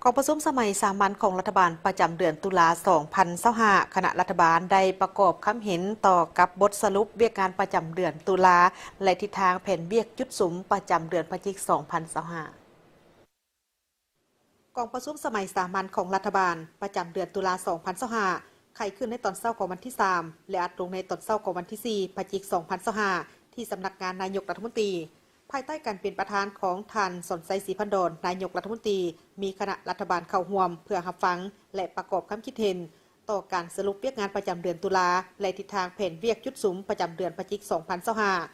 กองประชุมสมัยสามัญของรัฐบาลประจำเดือนตุลา2025คณะรัฐบาลได้ประกอบคำเห็นต่อกับบทสรุปเวียกงานประจำเดือนตุลาและทิศทางแผนเวียกจุดสุมประจำเดือนพฤศจิกายน2025กองประชุมสมัยสามัญของรัฐบาลประจำเดือนตุลา2025ไขขึ้นในตอนเช้าของวันที่3และอัดลงในตอนเช้าของวันที่4พฤศจิกายน2025ที่สำนักงานนายกรัฐมนตรีภายใต้การเป็นประธานของท่านสนใจศรีพันดรนายกรัฐมนตรีมีคณะรัฐบาลเข้าร่วมเพื่อรับฟังและประกอบความคิดเห็นต่อการสรุปเวียกงานประจำเดือนตุลาและทิศทางแผนเวียกจุดสุมประจำเดือนพฤศจิกายน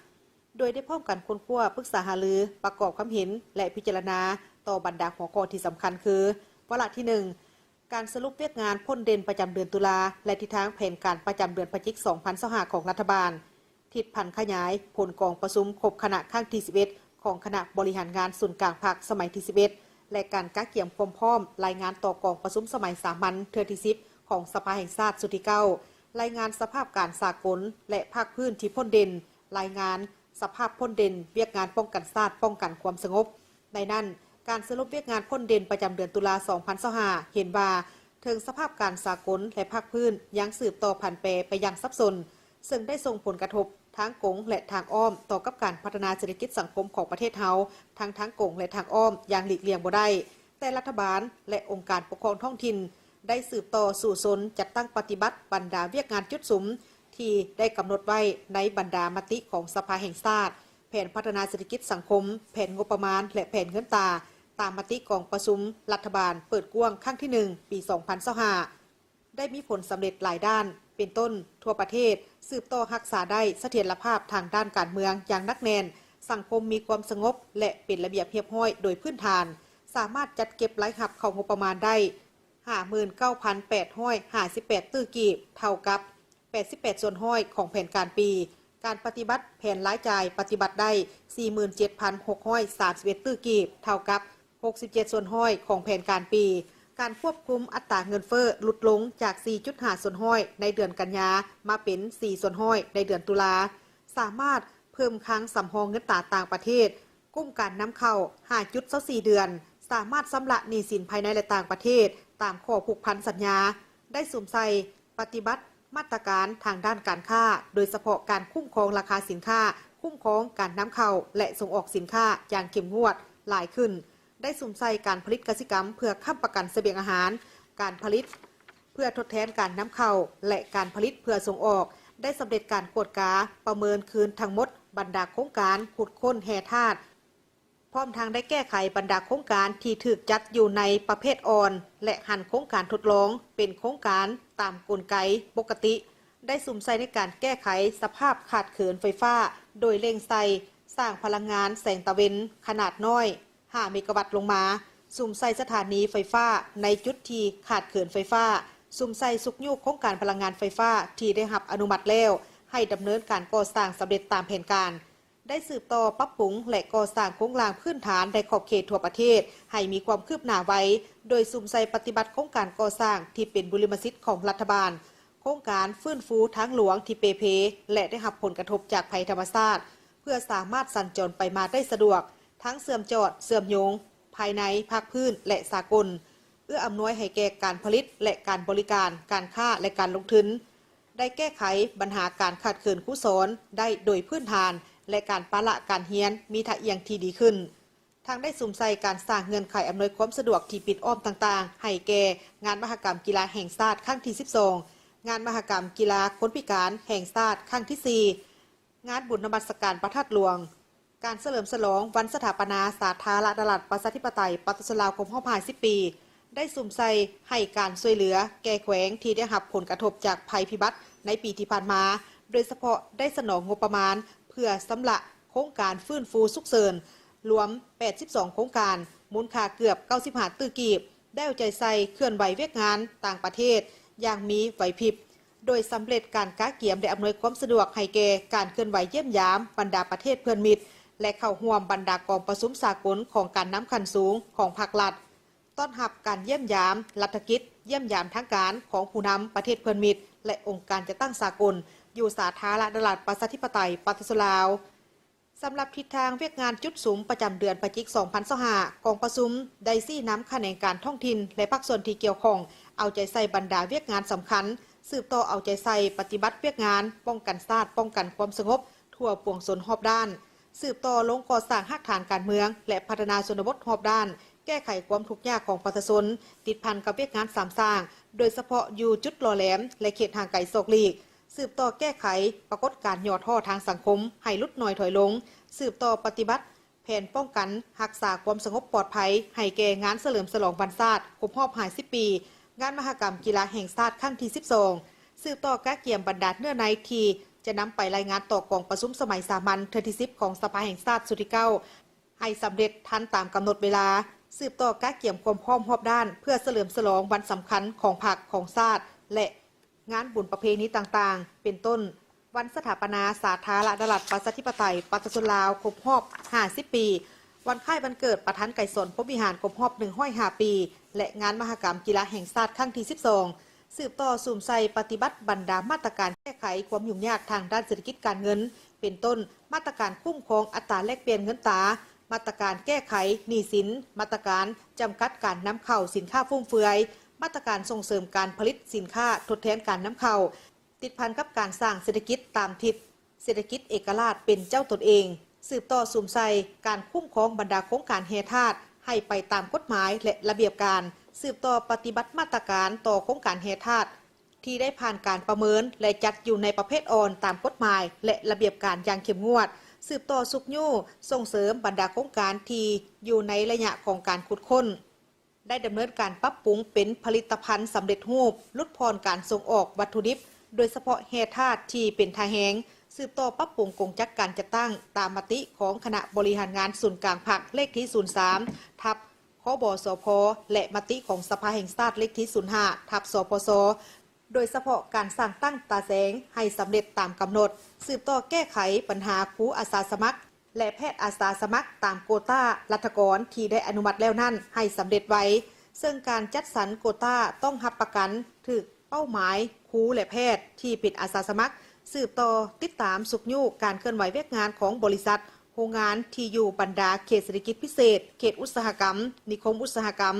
2025โดยได้พร้อมกันค้นคว้าปรึกษาหารือประกอบความเห็นและพิจารณาต่อบรรดาหัวข้อที่สำคัญคือวาระที่1การสรุปเวียกงานพ้นเด่นประจำเดือนตุลาและทิศทางแผนการประจำเดือนพฤศจิกายน2025ของรัฐบาลทิศพันขยายผลกองประชุมครบคณะครั้งที่11ของคณะบริหารงานส่วนกลางภาคสมัยที่11และการกักเกี่ยมความพร้อมรายงานต่อกองประชุมสมัยสามัญเทื่อที่10ของสภาแห่งชาติสุดที่9รายงานสภาพการสากลและภาคพื้นที่พ้นเด่นรายงานสภาพพ้นเด่นเวียกงานป้องกันชาติป้องกันความสงบในนั้นการสรุปเวียกงานพ้นเด่นประจำเดือนตุลา2025เห็นว่าถึงสภาพการสากลและภาคพื้นยังสืบต่อผันแปรไปอย่างซับซ้อนซึ่งได้ส่งผลกระทบทางกงและทางอ้อมต่อกับการพัฒนาเศรษฐกิจสังคมของประเทศเฮาทางกงและทางอ้อมอย่างหลีกเลี่ยงบ่ได้แต่รัฐบาลและองค์การปกครองท้องถิ่นได้สืบต่อสู่สนจัดตั้งปฏิบัติบรรดาเวียกงานจุดสุมที่ได้กำหนดไว้ในบรรดามติของสภาแห่งชาติแผนพัฒนาเศรษฐกิจสังคมแผนงบประมาณและแผนเงินตราตามมติกองประชุมรัฐบาลเปิดกว้างครั้งที่1ปี2025ได้มีผลสำเร็จหลายด้านเป็นต้นทั่วประเทศสืบต่อรักษาได้เสถียรภาพทางด้านการเมืองอย่างนักแน่นสังคมมีความสงบและเป็นระเบียบเรียบร้อยโดยพื้นฐานสามารถจัดเก็บรายรับเข้างบประมาณได้ 59,858 ตื้อกีบเท่ากับ88ส่วนห้อยของแผนการปีการปฏิบัติแผนรายจ่ายปฏิบัติได้ 47,631 ตื้อกีบเท่ากับ67ส่วนห้อยของแผนการปีการควบคุมอัตราเงินเฟ้อลดลงจาก 4.5 ส่วนห้อยในเดือนกันยามาเป็น 4 ส่วนห้อยในเดือนตุลาสามารถเพิ่มคลังสำรองเงินตราต่างประเทศกุ้มการนำเข้า 5.24 เดือนสามารถชำระหนี้สินภายในและต่างประเทศตามข้อผูกพันสัญญาได้สวมใส่ปฏิบัติมาตรการทางด้านการค้าโดยเฉพาะการคุ้มครองราคาสินค้าคุ้มครองการนำเข้าและส่งออกสินค้าอย่างเข้มงวดหลายขึ้นได้สุ่มใส่การผลิตกสิกรรมเพื่อค้ำประกันเสบียงอาหารการผลิตเพื่อทดแทนการนำเข้าและการผลิตเพื่อส่งออกได้สำเร็จการกวดกาประเมินคืนทั้งหมดบรรดาโครงการขุดค้นแห่ธาตุพร้อมทางได้แก้ไขบรรดาโครงการที่ถูกจัดอยู่ในประเภทอ่อนและหันโครงการทดลองเป็นโครงการตามกลไกปกติได้สุ่มใส่ในการแก้ไขสภาพขาดเขินไฟฟ้าโดยเร่งใส่สร้างพลังงานแสงตะเวนขนาดน้อย5 เมกะวัตต์ลงมาสุ่มใส่สถานีไฟฟ้าในจุดที่ขาดเขินไฟฟ้าสุ่มใส่สุกยุคโครงการพลังงานไฟฟ้าที่ได้รับอนุมัติแล้วให้ดำเนินการก่อสร้างสำเร็จตามแผนการได้สืบต่อปรับปรุงและก่อสร้างโครงสร้างพื้นฐานในขอบเขตทั่วประเทศให้มีความคืบหน้าไว้โดยสุ่มใส่ปฏิบัติโครงการก่อสร้างที่เป็นบุริมสิทธิ์ของรัฐบาลโครงการฟื้นฟูทางหลวงที่เปเพและได้รับผลกระทบจากภัยธรรมชาติเพื่อสามารถสัญจรไปมาได้สะดวกทั้งเสื่อมจอดเสื่อมโยงภายในภาคพื้นและสากลเอื้ออำนวยให้แก่การผลิตและการบริการการค้าและการลงทุนได้แก้ไขปัญหาการขาดเขินครูสอนได้โดยพื้นฐานและการปะละการเรียนมีท่าเอียงที่ดีขึ้นทางได้สุ่มใส่การสร้างเงื่อนไขอำนวยความสะดวกที่ปิดอ้อมต่างๆให้แก่งานมหกรรมกีฬาแห่งชาติครั้งที่12งานมหกรรมกีฬาคนพิการแห่งชาติครั้งที่4งานบุญนมัสการพระธาตุหลวงการเฉลิมฉลองวันสถาปนาสาธารณรัฐประชาธิปไตยปฏิสลาวคม50 10 ปีได้สุ่มใส่ให้การช่วยเหลือแก่แขวงที่ได้รับผลกระทบจากภัยพิบัติในปีที่ผ่านมาโดยเฉพาะได้สนองงบประมาณเพื่อสำระโครงการฟื้นฟูฉุกเฉินรวม82โครงการมูลค่าเกือบ95ตื้อกีบได้เอาใจใส่เคลื่อนไหวเวียกงานต่างประเทศอย่างมีไหวพริบโดยสำเร็จการก้าเกี่ยมและอำนวยความสะดวกให้แก่การเคลื่อนไหวเยี่ยมยามบรรดาประเทศเพื่อนมิตรและเข้าร่วมบรรดากองประชุมสากลของการน้ำขั้นสูงของภาครัฐต้อนรับการเยี่ยมยามรัฐกิจเยี่ยมยามทางการของผู้นำประเทศเพื่อนมิตรและองค์การจัดตั้งสากลอยู่สาธารณรัฐประชาธิปไตยปฏิสลาว สำหรับทิศทางเวียกงานจุดสูงประจำเดือนพฤศจิกายน 2025 กองประชุมได้ซี่น้ำคะแนนการท้องถิ่นและภาคส่วนที่เกี่ยวข้องเอาใจใส่บรรดาเวียกงานสำคัญสืบต่อเอาใจใส่ปฏิบัติเวียกงานป้องกันชาติป้องกันความสงบทั่วปวงชนรอบด้านสืบต่อลงก่อสร้างรากฐานการเมืองและพัฒนาชนบทรอบด้านแก้ไขความทุกข์ยากของประชาชนติดพันกับเวียกงานสามสร้างโดยเฉพาะอยู่จุดหล่อแหลมและเขตห่างไกลโศกลีกสืบต่อแก้ไขปรากฏการณ์ย่อท่อทางสังคมให้ลดน้อยถอยลงสืบต่อปฏิบัติแผนป้องกันรักษาความสงบปลอดภัยให้แก่งานเฉลิมฉลองวันชาติครบรอบ50 ปีงานมหกรรมกีฬาแห่งชาติครั้งที่ 12สืบต่อการเกี่ยมบรรดาเนื้อในทีจะนำไปรายงานต่อกองประชุมสมัยสามัญเทื่อที่ 10 ของสภาแห่งชาติสุดที่ 9ให้สำเร็จทันตามกำหนดเวลาสืบต่อการเกี่ยมความพร้อมรอบด้านเพื่อเฉลิมฉลองวันสำคัญของพรรคของชาติและงานบุญประเพณีต่างๆเป็นต้นวันสถาปนาสาธารณรัฐประชาธิปไตยประชาชนลาวครบรอบ50 ปีวันคล้ายวันเกิดประธานไก่สนพรหมวิหารครบรอบ105 ปีและงานมหกรรมกีฬาแห่งชาติครั้งที่ 12สืบต่อสุ่มใส่ปฏิบัติบรรดามาตรการแก้ไขความยุ่งยากทางด้านเศรษฐกิจการเงินเป็นต้นมาตรการคุ้มครองอัตราแลกเปลี่ยนเงินตรามาตรการแก้ไขหนี้สินมาตรการจำกัดการนำเข้าสินค้าฟุ่มเฟือยมาตรการส่งเสริมการผลิตสินค้าทดแทนการนำเข้าติดพันกับการสร้างเศรษฐกิจตามทิศเศรษฐกิจเอกราชเป็นเจ้าตนเองสืบต่อสุ่มใส่การคุ้มครองบรรดาโครงการแห่ธาตุให้ไปตามกฎหมายและระเบียบการสืบต่อปฏิบัติมาตรการต่อโครงการแห่ธาตุที่ได้ผ่านการประเมินและจัดอยู่ในประเภทอ่อนตามกฎหมายและระเบียบการอย่างเข้มงวดสืบต่อสุขยู่ส่งเสริมบรรดาโครงการที่อยู่ในระยะของการขุดค้นได้ดำเนินการปรับปรุงเป็นผลิตภัณฑ์สำเร็จรูปลดพรการส่งออกวัตถุดิบโดยเฉพาะแห่ธาตุที่เป็นทาแหงสืบต่อปรับปรุงกงจักการจัดตั้งตามมติของคณะบริหารงานศูนย์กลางพรรคเลขที่ 03 ทับคบสพและมติของสภาแห่งชาติเลขที่ 05 ทับสปสโดยเฉพาะการสร้างตั้งตาแสงให้สำเร็จตามกำหนดสืบต่อแก้ไขปัญหาครูอาสาสมัครและแพทย์อาสาสมัครตามโควต้ารัฐกรที่ได้อนุมัติแล้วนั่นให้สำเร็จไว้ซึ่งการจัดสรรโควต้าต้องรับประกันถึกเป้าหมายครูและแพทย์ที่เป็นอาสาสมัครสืบต่อติดตามสุขยู่การเคลื่อนไหวเวียกงานของบริษัทโรงงานที่อยู่บรรดาเขตเศรษฐกิจพิเศษเขตอุตสาหกรรมนิคมอุตสาหกรรม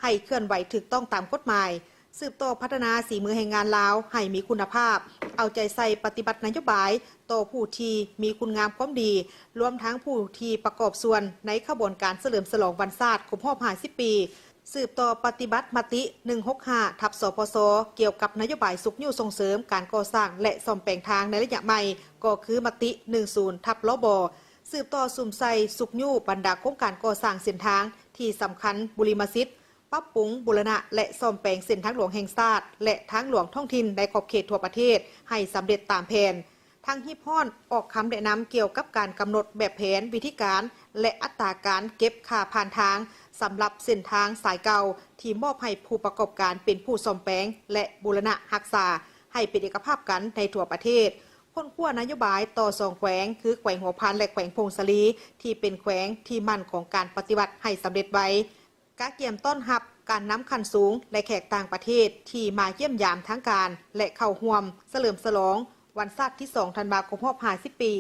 ให้เคลื่อนไหวถูกต้องตามกฎหมายสืบต่อพัฒนาสีมือแห่งงานลาวให้มีคุณภาพเอาใจใส่ปฏิบัตินโยบายต่อผู้ที่มีคุณงามความดีรวมทั้งผู้ที่ประกอบส่วนในขบวนการเฉลิมฉลองวันชาติครบรอบ50 ปีสืบต่อปฏิบัติมติ 165 ทับสปสเกี่ยวกับนโยบายสุขยู่ส่งเสริมการก่อสร้างและซ่อมแปลงทางในระยะใหม่ก็คือมติ 10 ทับลบสืบต่อสุ่มใส่สุขยู่บรรดาโครงการก่อสร้างเส้นทางที่สำคัญบุริมสิทธิ์ปรับปรุงบูรณะและซ่อมแปลงเส้นทางหลวงแห่งชาติและทางหลวงท้องถิ่นในขอบเขตทั่วประเทศให้สำเร็จตามแผนทางฮิปฮอนออกคำแนะนำเกี่ยวกับการกำหนดแบบแผนวิธีการและอัตราการเก็บค่าผ่านทางสำหรับเส้นทางสายเก่าที่มอบให้ผู้ประกอบการเป็นผู้ซ่อมแปลงและบูรณะรักษาให้เป็นเอกภาพกันในทั่วประเทศค้นคว้านโยบายต่อ2แขวงคือแขวงหัวพันและแขวงพงศลีที่เป็นแขวงที่มั่นของการปฏิบัติให้สำเร็จไว้การเกี่ยมต้อนรับการนำคันสูงและแขกต่างประเทศที่มาเยี่ยมยามทั้งการและเข้าร่วมเฉลิมฉลองวันชาติที่ 2 ธันวาคมรอบ50 ปี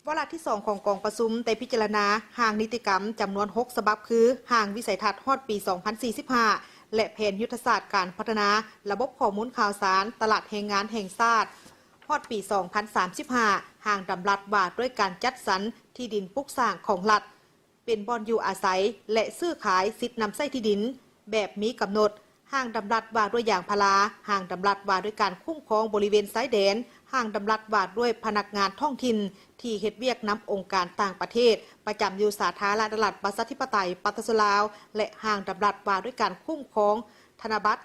วาระที่ 2 ของกองประชุมได้พิจารณาห่างนิติกรรมจำนวน6ฉบับคือห่างวิสัยทัศน์ฮอดปี 2045 และแผนยุทธศาสตร์การพัฒนาระบบข้อมูลข่าวสารตลาดแรงงานแห่งชาติฮอดปี 2035 ห่างดำรัดว่าด้วยการจัดสรรที่ดินปลูกสร้างของรัฐเป็นบ่อนอยู่อาศัยและซื้อขายสิทธินำไส้ที่ดินแบบมีกำหนดห่างดำรัดว่าด้วยยางพาราห่างดำรัดว่าด้วยการคุ้มครองบริเวณชายแดนห่างดำรัดว่าด้วยพนักงานท้องถิ่นที่เฮ็ดเวียกนำองค์การต่างประเทศประจำอยู่สาธารณรัฐประชาธิปไตยประชาชนลาวและห่างดำรัดว่าด้วยการคุ้มครองธนบัตร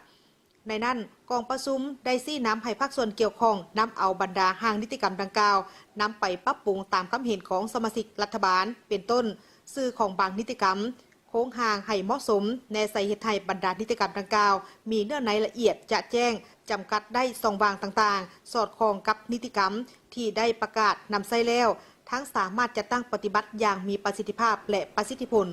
ในนั้นกองประชุมได้ซี่น้ำให้ภาคส่วนเกี่ยวข้องนำเอาบรรดาห่างนิติกรรมดังกล่าวนำไปปรับปรุงตามความเห็นของสมาชิกรัฐบาลเป็นต้นสื่อของบางนิติกรรมโค้งห่างให้เหมาะสมในใส่เหตุให้บรรดานิติกรรมดังกล่าวมีเนื้อในละเอียดจะแจ้งจำกัดได้2วางต่างๆสอดคล้องกับนิติกรรมที่ได้ประกาศนำใส่แล้วทั้งสามารถจะตั้งปฏิบัติอย่างมีประสิทธิภาพและประสิทธิผล